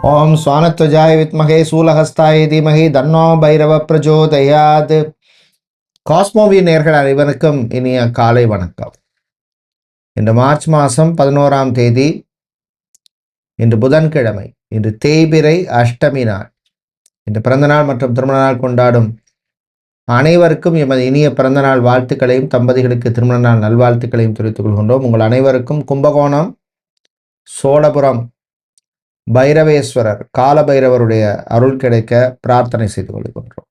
ஓம் ஸ்வானத்வஜாய வித்மகே சூலஹஸ்தாய தீமகி தன்னோ பைரவ பிரஜோதயாத். காஸ்மோவி நேர்கள் அனைவருக்கும் இனிய காலை வணக்கம். இன்று மார்ச் மாதம் 11ஆம் தேதி, இன்று புதன்கிழமை, இன்று தேய்பிறை அஷ்டமி நாள். இன்று பிறந்தநாள் மற்றும் திருமண நாள் கொண்டாடும் அனைவருக்கும் எமது இனிய பிறந்தநாள் வாழ்த்துக்களையும் தம்பதிகளுக்கு திருமண நாள் நல்வாழ்த்துக்களையும் தெரிவித்துக் கொள்கின்றோம். உங்கள் அனைவருக்கும் கும்பகோணம் சோழபுரம் பைரவேஸ்வரர் கால பைரவருடைய அருள் கிடைக்க பிரார்த்தனை செய்து கொள்கின்றோம்.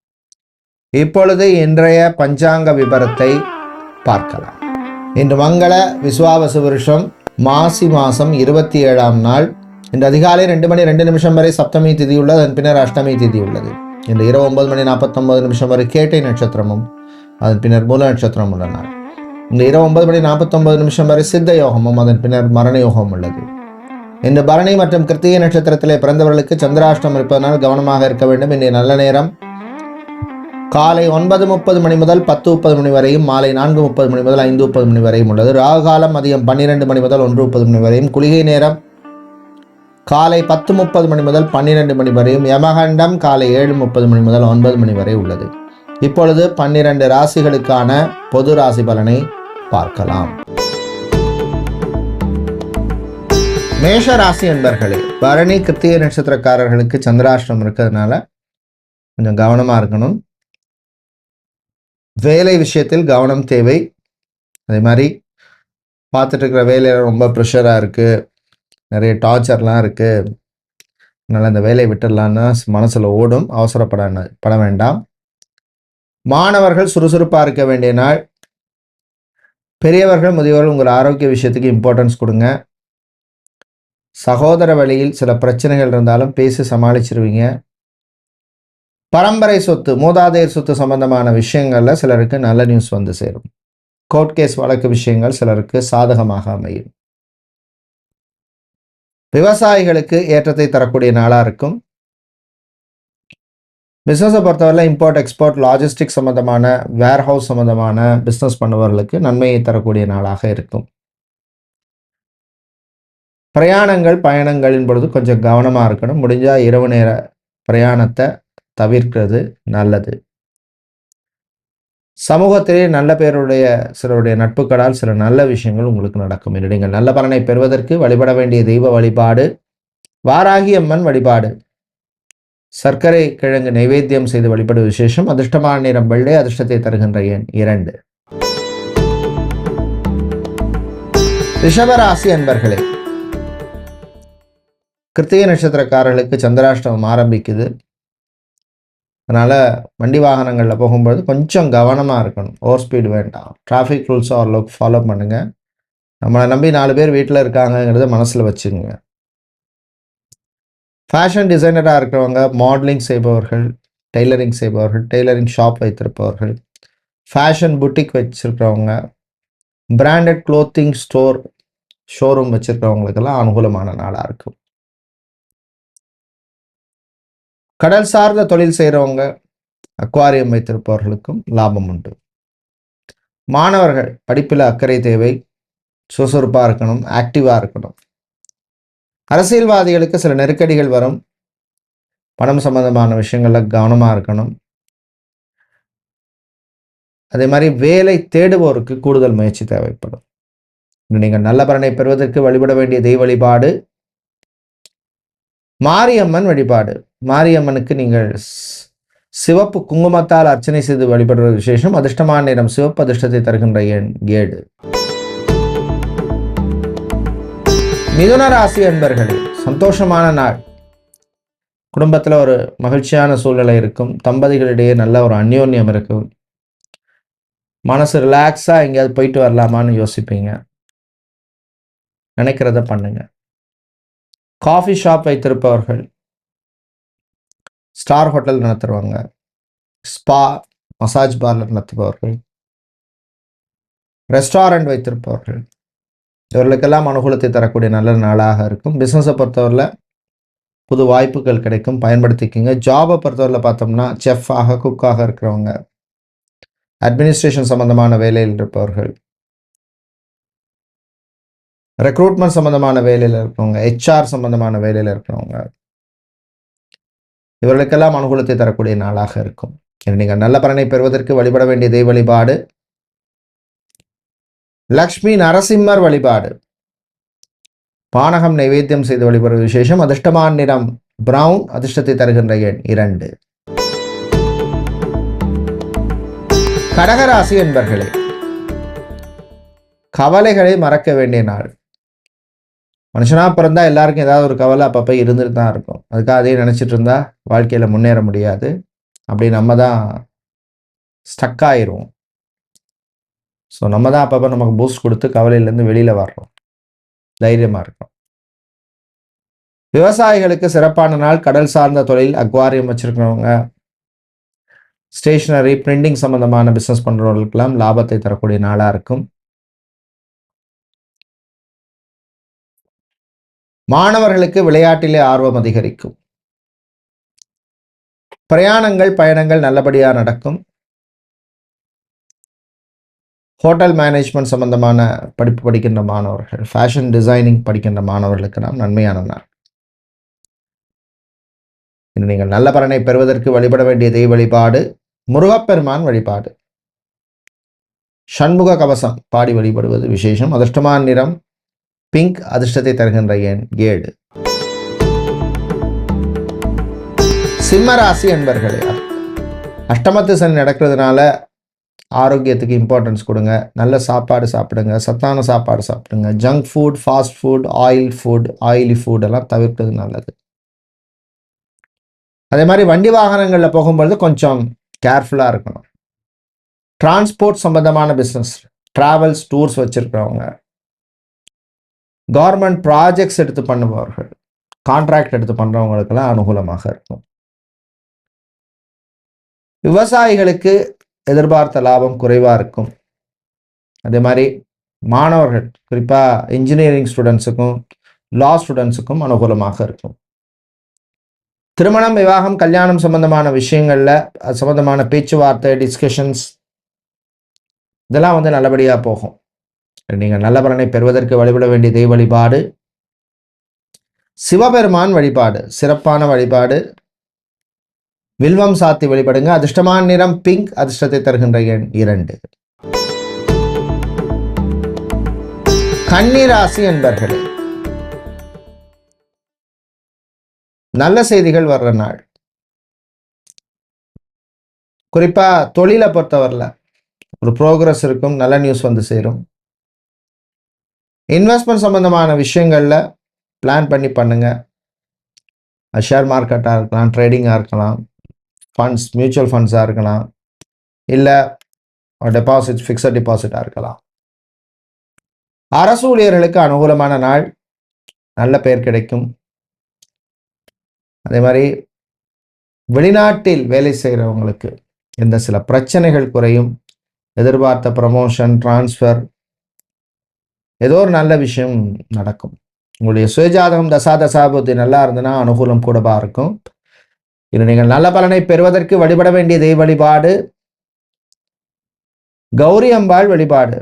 இப்பொழுது இன்றைய பஞ்சாங்க விபரத்தை பார்க்கலாம். இன்று மங்கள விசுவாவசு வருஷம் மாசி மாதம் 27ஆம் நாள். இன்று அதிகாலை 2:02 வரை சப்தமி திதி உள்ளது. அதன் பின்னர் அஷ்டமி திதி உள்ளது. இன்று இரவு 9:49 வரை கேட்டை நட்சத்திரமும் அதன் பின்னர் மூல நட்சத்திரம் உள்ள நாள். இன்று இரவு 9:49 வரை சித்த யோகமும் அதன் பின்னர் மரண யோகம் உள்ளது. இன்று பரணி மற்றும் கிருத்திகை நட்சத்திரத்திலே பிறந்தவர்களுக்கு சந்திராஷ்டம் இருப்பதனால் கவனமாக இருக்க வேண்டும். இன்றைய நல்ல நேரம் காலை 9:30 முதல் 10:30 வரையும், மாலை 4:30 முதல் 5:30 வரையும் உள்ளது. ராகு காலம் மதியம் 12 முதல் 1:30 வரையும், குளிகை நேரம் காலை 10:30 முதல் 12 வரையும், யமகண்டம் காலை 7:30 முதல் 9 வரை உள்ளது. இப்பொழுது 12 ராசிகளுக்கான பொது ராசி பலனை பார்க்கலாம். மேஷ ராசி என்பர்களே, பரணி கிருத்திகை நட்சத்திரக்காரர்களுக்கு சந்திராஷ்டம் இருக்கிறதுனால கொஞ்சம் கவனமாக இருக்கணும். வேலை விஷயத்தில் கவனம் தேவை. அதே மாதிரி பார்த்துட்டு இருக்கிற வேலையில் ரொம்ப ப்ரெஷராக இருக்குது, நிறைய டார்ச்சர்லாம் இருக்குது, அதனால் அந்த வேலையை விட்டுடலான்னு மனசில் ஓடும். அவசரப்பட வேண்டாம். மாணவர்கள் சுறுசுறுப்பாக இருக்க வேண்டிய நாள். பெரியவர்கள் முதியவர்கள் உங்கள் ஆரோக்கிய விஷயத்துக்கு இம்பார்ட்டன்ஸ் கொடுங்க. சகோதர வழியில் சில பிரச்சனைகள் இருந்தாலும் பேசி சமாளிச்சிருவீங்க. பரம்பரை சொத்து, மூதாதையர் சொத்து சம்பந்தமான விஷயங்கள்ல சிலருக்கு நல்ல நியூஸ் வந்து சேரும். கோர்ட் கேஸ் வழக்கு விஷயங்கள் சிலருக்கு சாதகமாக அமையும். விவசாயிகளுக்கு ஏற்றத்தை தரக்கூடிய நாளாக இருக்கும். பிஸ்னஸை பொறுத்தவரை இம்போர்ட் எக்ஸ்போர்ட் லாஜிஸ்டிக் சம்பந்தமான வேர்ஹவுஸ் சம்பந்தமான பிஸ்னஸ் பண்ணுபவர்களுக்கு நன்மையை தரக்கூடிய நாளாக இருக்கும். பிரயாணங்கள் பயணங்களின் பொழுது கொஞ்சம் கவனமாக இருக்கணும். முடிஞ்சால் இரவு நேர பிரயாணத்தை தவிர்க்கிறது நல்லது. சமூகத்திலே நல்ல பேருடைய சிலருடைய நட்புகளால் சில நல்ல விஷயங்கள் உங்களுக்கு நடக்கும். நீங்கள் நல்ல பலனை பெறுவதற்கு வழிபட வேண்டிய தெய்வ வழிபாடு வாராகி அம்மன் வழிபாடு. சர்க்கரை கிழங்கு நைவேத்தியம் செய்து வழிபடு விசேஷம். அதிர்ஷ்டமான நிறம் வெள்ளை. அதிர்ஷ்டத்தை தருகின்ற எண் 2. ரிஷபராசி அன்பர்களே, கிருத்திகை நட்சத்திரக்காரர்களுக்கு சந்திராஷ்டமம் ஆரம்பிக்குது. அதனால் வண்டி வாகனங்களில் போகும்பொழுது கொஞ்சம் கவனமாக இருக்கணும். ஓவர் ஸ்பீடு வேண்டாம். டிராஃபிக் ரூல்ஸை ஓரளவுக்கு ஃபாலோ பண்ணுங்கள். நம்மளை நம்பி 4 பேர் வீட்டில் இருக்காங்கங்கிறத மனசில் வச்சுக்கோங்க. ஃபேஷன் டிசைனராக இருக்கிறவங்க, மாடலிங் செய்பவர்கள், டெய்லரிங் செய்பவர்கள், டெய்லரிங் ஷாப் வைத்திருப்பவர்கள், ஃபேஷன் புட்டிக் வச்சுருக்கிறவங்க, பிராண்டட் க்ளோத்திங் ஸ்டோர் ஷோரூம் வச்சுருக்கிறவங்களுக்கெல்லாம் அனுகூலமான நாளாக இருக்கும். கடல் சார்ந்த தொழில் செய்கிறவங்க, அக்வாரியம் வைத்திருப்பவர்களுக்கும் லாபம் உண்டு. மாணவர்கள் படிப்பில் அக்கறை தேவை. சுறுசுறுப்பாக இருக்கணும், ஆக்டிவாக இருக்கணும். அரசியல்வாதிகளுக்கு சில நெருக்கடிகள் வரும். பணம் சம்பந்தமான விஷயங்களில் கவனமாக இருக்கணும். அதே மாதிரி வேலை தேடுவோருக்கு கூடுதல் முயற்சி தேவைப்படும். நீங்கள் நல்ல பலனை பெறுவதற்கு வழிபட வேண்டிய தெய்வ வழிபாடு மாரியம்மன் வழிபாடு. மாரியம்மனுக்கு நீங்கள் சிவப்பு குங்குமத்தால் அர்ச்சனை செய்து வழிபடுவது விசேஷம். அதிர்ஷ்டமான நிறம் சிவப்பு. அதிர்ஷ்டத்தை தருகின்ற எண் 7. மிதுன ராசி அன்பர்களே, சந்தோஷமான நாள். குடும்பத்தில் ஒரு மகிழ்ச்சியான சூழ்நிலை இருக்கும். தம்பதிகளிடையே நல்ல ஒரு அந்யோன்யம் இருக்கும். மனசு ரிலாக்ஸாக எங்கேயாவது போயிட்டு வரலாமான்னு யோசிப்பீங்க. நினைக்கிறத பண்ணுங்க. காஃபி ஷாப் வைத்திருப்பவர்கள், ஸ்டார் ஹோட்டல் நடத்துகிறவங்க, ஸ்பா மசாஜ் பார்லர் நடத்துபவர்கள், ரெஸ்டாரண்ட் வைத்திருப்பவர்கள், இவர்களுக்கெல்லாம் அனுகூலத்தை தரக்கூடிய நல்ல நாளாக இருக்கும். பிஸ்னஸை பொறுத்தவரையில் புது வாய்ப்புகள் கிடைக்கும், பயன்படுத்திக்கிங்க. ஜாபை பொறுத்தவரையில் பார்த்தோம்னா செஃப்பாக குக்காக இருக்கிறவங்க, அட்மினிஸ்ட்ரேஷன் சம்பந்தமான வேலையில் இருப்பவர்கள், ரெக்ரூட்மெண்ட் சம்மந்தமான வேலையில் இருக்கிறவங்க, ஹெச்ஆர் சம்மந்தமான வேலையில் இருக்கிறவங்க, இவர்களுக்கெல்லாம் அனுகூலத்தை தரக்கூடிய நாளாக இருக்கும். நீங்கள் நல்ல பலனை பெறுவதற்கு வழிபட வேண்டிய தெய்வ வழிபாடு லக்ஷ்மி நரசிம்மர் வழிபாடு. பானகம் நைவேத்தியம் செய்து வழிபடுவது விசேஷம். அதிர்ஷ்டமான நிறம் பிரவுன். அதிர்ஷ்டத்தை தருகின்ற எண் 2. கடகராசி என்பர்களே, கவலைகளை மறக்க வேண்டிய நாள். மனுஷனா பிறந்தா எல்லாருக்கும் ஏதாவது ஒரு கவலை அப்பப்போ இருந்துட்டு தான் இருக்கும். அதுக்காக அதே நினைச்சிட்டு இருந்தா வாழ்க்கையில முன்னேற முடியாது. அப்படி நம்ம தான் ஸ்டக் ஆயிரும். ஸோ நம்ம தான் அப்பப்போ நமக்கு பூஸ்ட் கொடுத்து கவலையிலேருந்து வெளியில வர்றோம், தைரியமா இருக்கும். விவசாயிகளுக்கு சிறப்பான நாள். கடல் சார்ந்த தொழில், அக்வாரியம் வச்சிருக்கிறவங்க, ஸ்டேஷனரி, பிரிண்டிங் சம்பந்தமான பிசினஸ் பண்றவர்களுக்கெல்லாம் லாபத்தை தரக்கூடிய நாளா இருக்கும். மாணவர்களுக்கு விளையாட்டிலே ஆர்வம் அதிகரிக்கும். பிரயாணங்கள், பயணங்கள் நல்லபடியாக நடக்கும். ஹோட்டல் மேனேஜ்மெண்ட் சம்பந்தமான படிப்பு படிக்கின்ற மாணவர்கள், ஃபேஷன் டிசைனிங் படிக்கின்ற மாணவர்களுக்கு நாம் நன்மையான நாள். நீங்கள் நல்ல பலனை பெறுவதற்கு வழிபட வேண்டிய தெய்வ வழிபாடு முருகப்பெருமான் வழிபாடு. சண்முக கவசம் பாடி வழிபடுவது விசேஷம். அதிர்ஷ்டமான நிறம் பிங்க். அதிர்ஷ்டத்தை தருகின்ற எண் 7. சிம்மராசி என்பர்களே, அஷ்டமத்து சனி நடக்கிறதுனால ஆரோக்கியத்துக்கு இம்பார்ட்டன்ஸ் கொடுங்க. நல்ல சாப்பாடு சாப்பிடுங்க, சத்தான சாப்பாடு சாப்பிடுங்க. Junk food, fast food, oily food எல்லாம் தவிர்க்கிறது நல்லது. அதே மாதிரி வண்டி வாகனங்களில் போகும்பொழுது கொஞ்சம் கேர்ஃபுல்லாக இருக்கணும். டிரான்ஸ்போர்ட் சம்பந்தமான பிஸ்னஸ், ட்ராவல்ஸ், டூர்ஸ் வச்சிருக்கிறவங்க, கவர்மெண்ட் ப்ராஜெக்ட்ஸ் எடுத்து பண்ணுபவர்கள், கான்ட்ராக்ட் எடுத்து பண்ணுறவங்களுக்கெல்லாம் அனுகூலமாக இருக்கும். விவசாயிகளுக்கு எதிர்பார்த்த லாபம் குறைவாக இருக்கும். அதே மாதிரி மாணவர்கள், குறிப்பாக இன்ஜினியரிங் ஸ்டூடெண்ட்ஸுக்கும் லா ஸ்டூடெண்ட்ஸுக்கும் அனுகூலமாக இருக்கும். திருமணம், விவாகம், கல்யாணம் சம்பந்தமான விஷயங்களில் அது சம்பந்தமான பேச்சுவார்த்தை, டிஸ்கஷன்ஸ் இதெல்லாம் நல்லபடியாக போகும். நீங்கள் நல்ல பலனை பெறுவதற்கு வழிபட வேண்டிய தெய்வ வழிபாடு சிவபெருமான் வழிபாடு. சிறப்பான வழிபாடு. வில்வம் சாத்தி வழிபடுங்க. அதிர்ஷ்டமான நிறம் பிங்க். அதிர்ஷ்டத்தை தருகின்ற எண் 2. கன்னிராசி என்பர்களே, நல்ல செய்திகள் வர்ற நாள். குறிப்பா தொழிலை பொறுத்தவரையில் ஒரு ப்ரோக்ரஸ் இருக்கும், நல்ல நியூஸ் வந்து சேரும். இன்வெஸ்ட்மெண்ட் சம்பந்தமான விஷயங்கள்ல பிளான் பண்ணி பண்ணுங்க. ஷேர் மார்க்கெட்டாக இருக்கலாம், ட்ரேடிங்காக இருக்கலாம், ஃபண்ட்ஸ், மியூச்சுவல் ஃபண்ட்ஸாக இருக்கலாம், இல்லை டெபாசிட், ஃபிக்ஸட் டெபாசிட்டாக இருக்கலாம். அரசு ஊழியர்களுக்கு அனுகூலமான நாள். நல்ல பெயர் கிடைக்கும். அதே மாதிரி வெளிநாட்டில் வேலை செய்கிறவங்களுக்கு இந்த சில பிரச்சனைகள் குறையும். எதிர்பார்த்த ப்ரமோஷன், டிரான்ஸ்ஃபர், ஏதோ ஒரு நல்ல விஷயம் நடக்கும். உங்களுடைய சுயஜாதகம் தசாபுத்தி நல்லா இருந்ததுன்னா அனுகூலம் கூடவா இருக்கும். இது நீங்கள் நல்ல பலனை பெறுவதற்கு வழிபட வேண்டிய தெய்வ வழிபாடு கௌரி அம்பாள் வழிபாடு.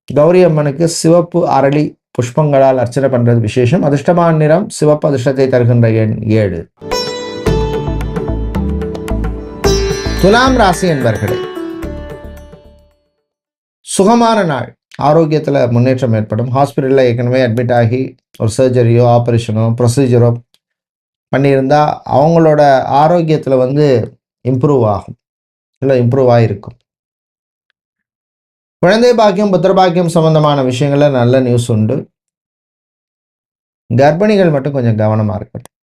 கௌரி அம்மனுக்கு சிவப்பு அரளி புஷ்பங்களால் அர்ச்சனை பண்றது விசேஷம். அதிர்ஷ்டமான நிறம் சிவப்பு. அதிர்ஷ்டத்தை தருகின்ற எண் 7. துலாம் ராசி என்பர்களே, சுகமான நாள். ஆரோக்கியத்தில் முன்னேற்றம் ஏற்படும். ஹாஸ்பிட்டலில் ஏற்கனவே அட்மிட் ஆகி ஒரு சர்ஜரியோ, ஆப்ரேஷனோ, ப்ரொசீஜரோ பண்ணியிருந்தா அவங்களோட ஆரோக்கியத்தில் இம்ப்ரூவ் ஆகும், இல்லை இம்ப்ரூவ் ஆகிருக்கும். குழந்தை பாக்கியம், புத்திர பாக்கியம் சம்பந்தமான விஷயங்களில் நல்ல நியூஸ் உண்டு. கர்ப்பிணிகள் மட்டும் கொஞ்சம் கவனமாக இருக்கட்டும்.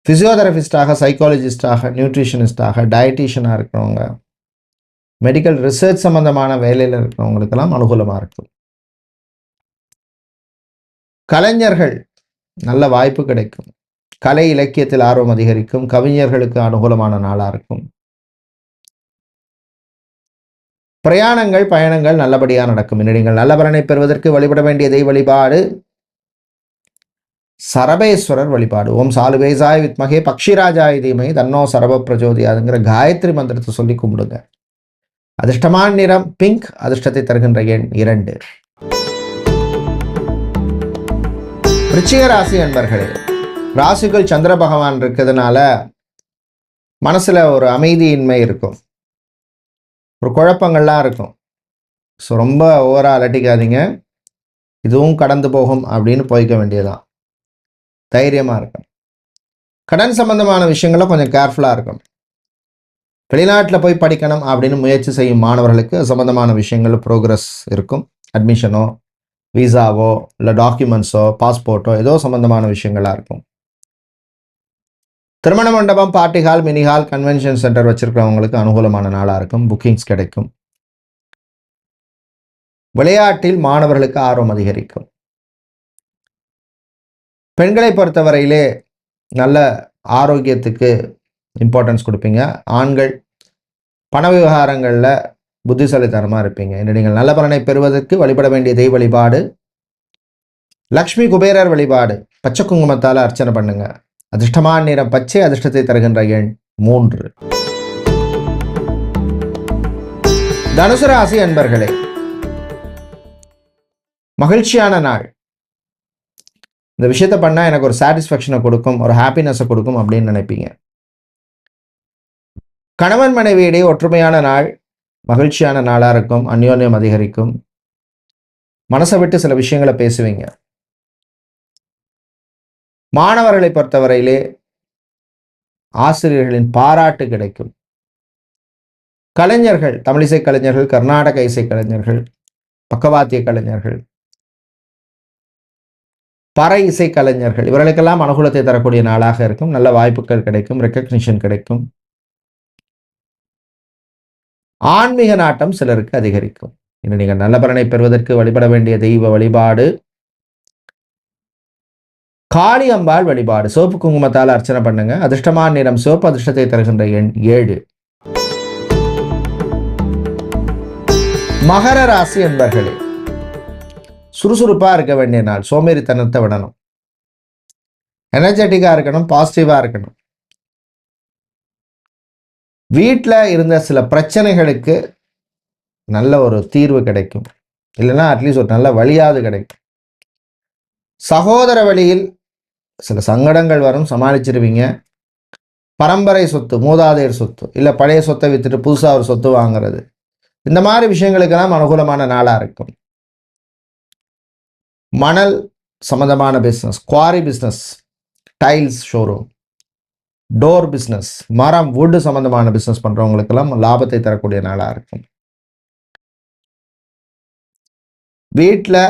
ஃபிசியோதெரபிஸ்டாக, சைக்காலஜிஸ்டாக, நியூட்ரிஷனிஸ்டாக, டயட்டீஷியனாக இருக்கிறவங்க, மெடிக்கல் ரிசர்ச் சம்பந்தமான வேலையில் இருக்கிறவங்களுக்கெல்லாம் அனுகூலமாக இருக்கும். கலைஞர்கள் நல்ல வாய்ப்பு கிடைக்கும். கலை இலக்கியத்தில் ஆர்வம் அதிகரிக்கும். கவிஞர்களுக்கு அனுகூலமான நாளாக இருக்கும். பிரயாணங்கள், பயணங்கள் நல்லபடியாக நடக்கும். நீங்கள் நல்ல பலனை பெறுவதற்கு வழிபட வேண்டிய தெய்வ வழிபாடு சரபேஸ்வரர் வழிபாடு. ஓம் சாலுவேசாய வித்மகே பக்ஷிராஜாய தீமஹி தன்னோ சரப பிரச்சோதயாத்ங்கிற காயத்ரி மந்திரத்தை சொல்லி கும்பிடுங்க. அதிர்ஷ்டமான நிறம் பிங்க். அதிர்ஷ்டத்தை தருகின்ற எண் 2. விருச்சிக ராசி அன்பர்களே, ராசிக்குள் சந்திர பகவான் இருக்கிறதுனால மனசுல ஒரு அமைதியின்மை இருக்கும், ஒரு குழப்பங்கள்லாம் இருக்கும். ஸோ ரொம்ப ஓவரா அலட்டிக்காதீங்க, இதுவும் கடந்து போகும் அப்படின்னு போய்க்க வேண்டியதுதான். தைரியமா இருக்கும். கடன் சம்பந்தமான விஷயங்கள கொஞ்சம் கேர்ஃபுல்லா இருக்கும். வெளிநாட்டில் போய் படிக்கணும் அப்படின்னு முயற்சி செய்யும் மாணவர்களுக்கு சம்பந்தமான விஷயங்கள் ப்ரோக்ரஸ் இருக்கும். அட்மிஷனோ விசாவோ இல்லை டாக்குமெண்ட்ஸோ பாஸ்போர்ட்டோ ஏதோ சம்பந்தமான விஷயங்களாக இருக்கும். திருமண மண்டபம், party hall, mini hall, convention centre வச்சிருக்கிறவங்களுக்கு அனுகூலமான நாளாக இருக்கும். புக்கிங்ஸ் கிடைக்கும். விளையாட்டில் மாணவர்களுக்கு ஆர்வம் அதிகரிக்கும். பெண்களை பொறுத்தவரையிலே நல்ல ஆரோக்கியத்துக்கு இம்பார்ட்டன்ஸ் கொடுப்பீங்க. ஆண்கள் பண விவகாரங்களில் புத்திசாலித்தனமாக இருப்பீங்க. இன்று நீங்கள் நல்ல பலனை பெறுவதற்கு வழிபட வேண்டிய தெய்வ வழிபாடு லக்ஷ்மி குபேரர் வழிபாடு. பச்சை குங்குமத்தால் அர்ச்சனை பண்ணுங்க. அதிர்ஷ்டமான நிறம் பச்சை, அதிர்ஷ்டத்தை தருகின்ற எண் 3. தனுசு ராசி அன்பர்களே, மகிழ்ச்சியான நாள். இந்த விஷயத்தை பண்ணால் எனக்கு ஒரு சாட்டிஸ்ஃபேக்ஷனை கொடுக்கும், ஒரு ஹாப்பினஸை கொடுக்கும் அப்படின்னு நினைப்பீங்க. கணவன் மனைவியிடையே ஒற்றுமையான நாள், மகிழ்ச்சியான நாளாக இருக்கும். அந்யோன்யம் அதிகரிக்கும். மனசை விட்டு சில விஷயங்களை பேசுவீங்க. மாணவர்களை பொறுத்தவரையிலே ஆசிரியர்களின் பாராட்டு கிடைக்கும். கலைஞர்கள், தமிழிசை கலைஞர்கள், கர்நாடக இசை கலைஞர்கள், பக்கவாத்திய கலைஞர்கள், பறை இசை கலைஞர்கள், இவர்களுக்கெல்லாம் அனுகூலத்தை தரக்கூடிய நாளாக இருக்கும். நல்ல வாய்ப்புகள் கிடைக்கும், ரெக்கக்னிஷன் கிடைக்கும். ஆன்மீக நாட்டம் சிலருக்கு அதிகரிக்கும். இன்னும் நீங்கள் நல்ல பலனை பெறுவதற்கு வழிபட வேண்டிய தெய்வ வழிபாடு காளி அம்பாள் வழிபாடு. சிவப்பு குங்குமத்தால் அர்ச்சனை பண்ணுங்க. அதிர்ஷ்டமான நிறம் சிவப்பு, அதிர்ஷ்டத்தை தருகின்ற எண் 7. மகர ராசி என்பர்களே, சுறுசுறுப்பா இருக்க வேண்டிய நாள். சோம்பேறித்தனத்தை விடணும், எனர்ஜெட்டிக்கா இருக்கணும், பாசிட்டிவா இருக்கணும். வீட்டில் இருந்த சில பிரச்சனைகளுக்கு நல்ல ஒரு தீர்வு கிடைக்கும், இல்லைன்னா அட்லீஸ்ட் ஒரு நல்ல வழியாவது கிடைக்கும். சகோதர வழியில் சில சங்கடங்கள் வரும், சமாளிச்சிருவீங்க. பரம்பரை சொத்து, மூதாதையர் சொத்து, இல்லை பழைய சொத்தை வித்துட்டு புதுசாக ஒரு சொத்து வாங்குறது, இந்த மாதிரி விஷயங்களுக்கெல்லாம் அனுகூலமான நாளாக இருக்கும். மணல் சம்பந்தமான business, quarry business, tiles showroom, door business, மரம் வுட் சம்பந்தமான பிஸ்னஸ் பண்ணுறவங்களுக்கெல்லாம் லாபத்தை தரக்கூடிய நாளாக இருக்கும். வீட்டில்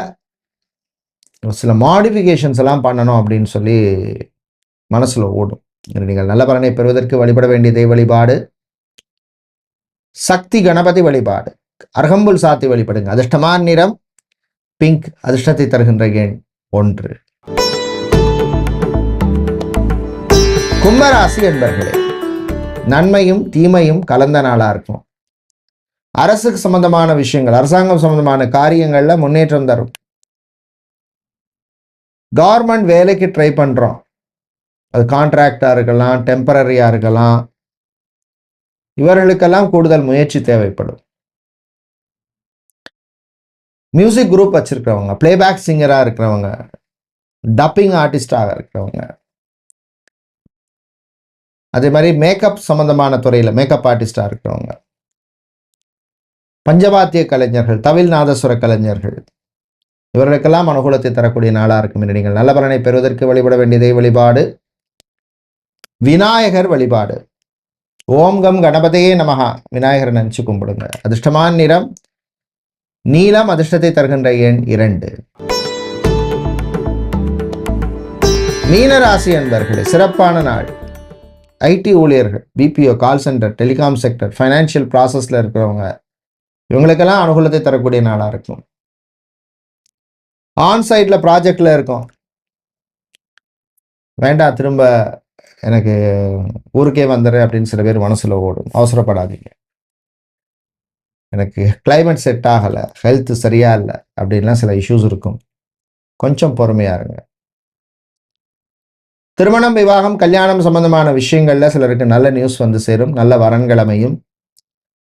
சில மாடிஃபிகேஷன்ஸ் எல்லாம் பண்ணணும் அப்படின்னு சொல்லி மனசில் ஓடும். நீங்கள் நல்ல பலனை பெறுவதற்கு வழிபட வேண்டிய தெய்வ வழிபாடு சக்தி கணபதி வழிபாடு. அருகம்புல் சாத்தி வழிபடுங்க. அதிர்ஷ்டமான நிறம் பிங்க், அதிர்ஷ்டத்தை தருகின்ற எண் 1. கும்பராசி என்பர்களே, நன்மையும் தீமையும் கலந்த நாளாக இருக்கும். அரசுக்கு சம்பந்தமான விஷயங்கள், அரசாங்கம் சம்பந்தமான காரியங்களில் முன்னேற்றம் தரும். கவர்மெண்ட் வேலைக்கு ட்ரை பண்ணுறோம், அது கான்ட்ராக்டாக இருக்கலாம், டெம்பரரியாக இருக்கலாம், இவர்களுக்கெல்லாம் கூடுதல் முயற்சி தேவைப்படும். மியூசிக் குரூப் வச்சிருக்கிறவங்க, பிளேபேக் சிங்கராக இருக்கிறவங்க, டப்பிங் ஆர்டிஸ்டாக இருக்கிறவங்க, அதே மாதிரி மேக்கப் சம்பந்தமான துறையில் மேக்கப் ஆர்டிஸ்டாக இருக்கிறவங்க, பஞ்சவாத்திய கலைஞர்கள், தவில் நாதஸ்வர கலைஞர்கள், இவர்களுக்கெல்லாம் அனுகூலத்தை தரக்கூடிய நாளாக இருக்கும். என்று நீங்கள் நல்ல பலனை பெறுவதற்கு வழிபட வேண்டிய தெய்வ வழிபாடு விநாயகர் வழிபாடு. ஓம் கம் கணபதியே நமஹா, விநாயகரை நினைச்சு கும்பிடுங்க. அதிர்ஷ்டமான நிறம் நீலம், அதிர்ஷ்டத்தை தருகின்ற எண் 2. மீனராசி என்பர்களே, சிறப்பான நாள். ஐடி ஊழியர்கள், BPO, call centre, telecom sector, financial ப்ராசஸில் இருக்கிறவங்க, இவங்களுக்கெல்லாம் அனுகூலத்தை தரக்கூடிய நாளாக இருக்கும். ஆன்சைட்டில் ப்ராஜெக்டில் இருக்கும், வேண்டாம் திரும்ப எனக்கு ஊருக்கே வந்துடுறேன் அப்படின்னு சில பேர் மனசில் ஓடும். அவசரப்படாதீங்க. எனக்கு கிளைமேட் செட் ஆகலை, ஹெல்த் சரியா இல்லை அப்படின்லாம் சில இஷ்யூஸ் இருக்கும். கொஞ்சம் பொறுமையாக இருங்க. திருமணம், விவாகம், கல்யாணம் சம்பந்தமான விஷயங்கள்ல சிலருக்கு நல்ல நியூஸ் வந்து சேரும். நல்ல வரன்கிழமையும்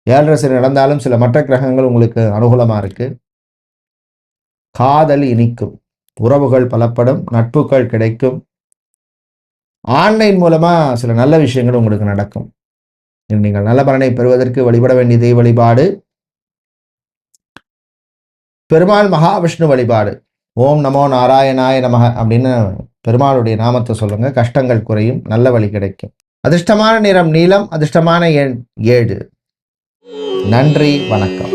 7 சனி நடந்தாலும் சில மற்ற கிரகங்கள் உங்களுக்கு அனுகூலமாக இருக்கு. காதல் இனிக்கும், உறவுகள் பலப்படும், நட்புகள் கிடைக்கும். ஆன்லைன் மூலமாக சில நல்ல விஷயங்கள் உங்களுக்கு நடக்கும். நீங்கள் நல்ல பலனை பெறுவதற்கு வழிபட வேண்டிய தெய்வ வழிபாடு பெருமாள் மகாவிஷ்ணு வழிபாடு. ஓம் நமோ நாராயணாய நமக அப்படின்னு பெருமாளுடைய நாமத்தை சொல்லுங்க. கஷ்டங்கள் குறையும், நல்ல வழி கிடைக்கும். அதிர்ஷ்டமான நிறம் நீலம், அதிர்ஷ்டமான எண் 7. நன்றி, வணக்கம்.